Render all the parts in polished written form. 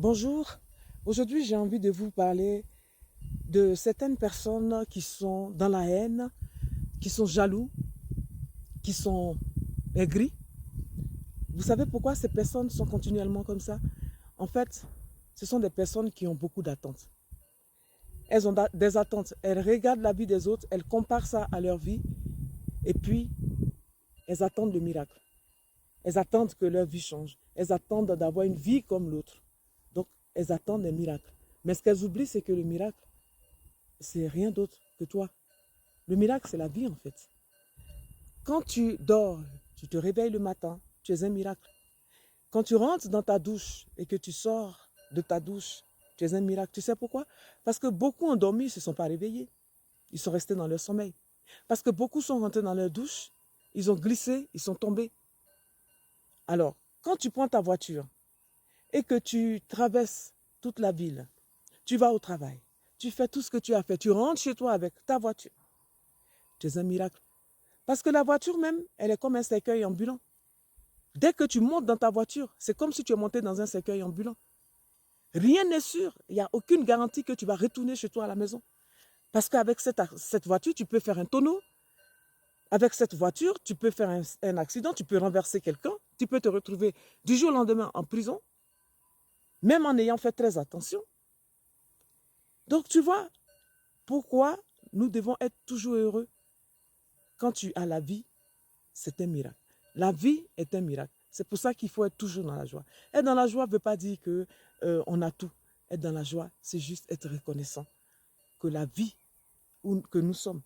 Bonjour, aujourd'hui j'ai envie de vous parler de certaines personnes qui sont dans la haine, qui sont jaloux, qui sont aigris. Vous savez pourquoi ces personnes sont continuellement comme ça? En fait, ce sont des personnes qui ont beaucoup d'attentes. Elles ont des attentes, elles regardent la vie des autres, elles comparent ça à leur vie et puis elles attendent le miracle. Elles attendent que leur vie change. Elles attendent d'avoir une vie comme l'autre. Donc, elles attendent des miracles. Mais ce qu'elles oublient, c'est que le miracle, c'est rien d'autre que toi. Le miracle, c'est la vie en fait. Quand tu dors, tu te réveilles le matin, tu es un miracle. Quand tu rentres dans ta douche et que tu sors de ta douche, tu es un miracle. Tu sais pourquoi? Parce que beaucoup ont dormi, ils ne se sont pas réveillés. Ils sont restés dans leur sommeil. Parce que beaucoup sont rentrés dans leur douche, ils ont glissé, ils sont tombés. Alors, quand tu prends ta voiture et que tu traverses toute la ville, tu vas au travail, tu fais tout ce que tu as fait, tu rentres chez toi avec ta voiture, tu es un miracle. Parce que la voiture même, elle est comme un cercueil ambulant. Dès que tu montes dans ta voiture, c'est comme si tu es monté dans un cercueil ambulant. Rien n'est sûr, il n'y a aucune garantie que tu vas retourner chez toi à la maison. Parce qu'avec cette voiture, tu peux faire un tonneau. Avec cette voiture, tu peux faire un accident, tu peux renverser quelqu'un, tu peux te retrouver du jour au lendemain en prison, même en ayant fait très attention. Donc tu vois pourquoi nous devons être toujours heureux. Quand tu as la vie, c'est un miracle. La vie est un miracle. C'est pour ça qu'il faut être toujours dans la joie. Être dans la joie ne veut pas dire qu'on a tout. Être dans la joie, c'est juste être reconnaissant que la vie que nous sommes,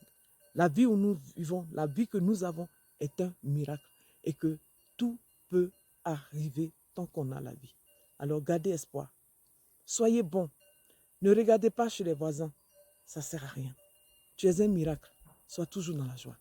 la vie où nous vivons, la vie que nous avons est un miracle et que tout peut arriver tant qu'on a la vie. Alors gardez espoir. Soyez bons. Ne regardez pas chez les voisins. Ça ne sert à rien. Tu es un miracle. Sois toujours dans la joie.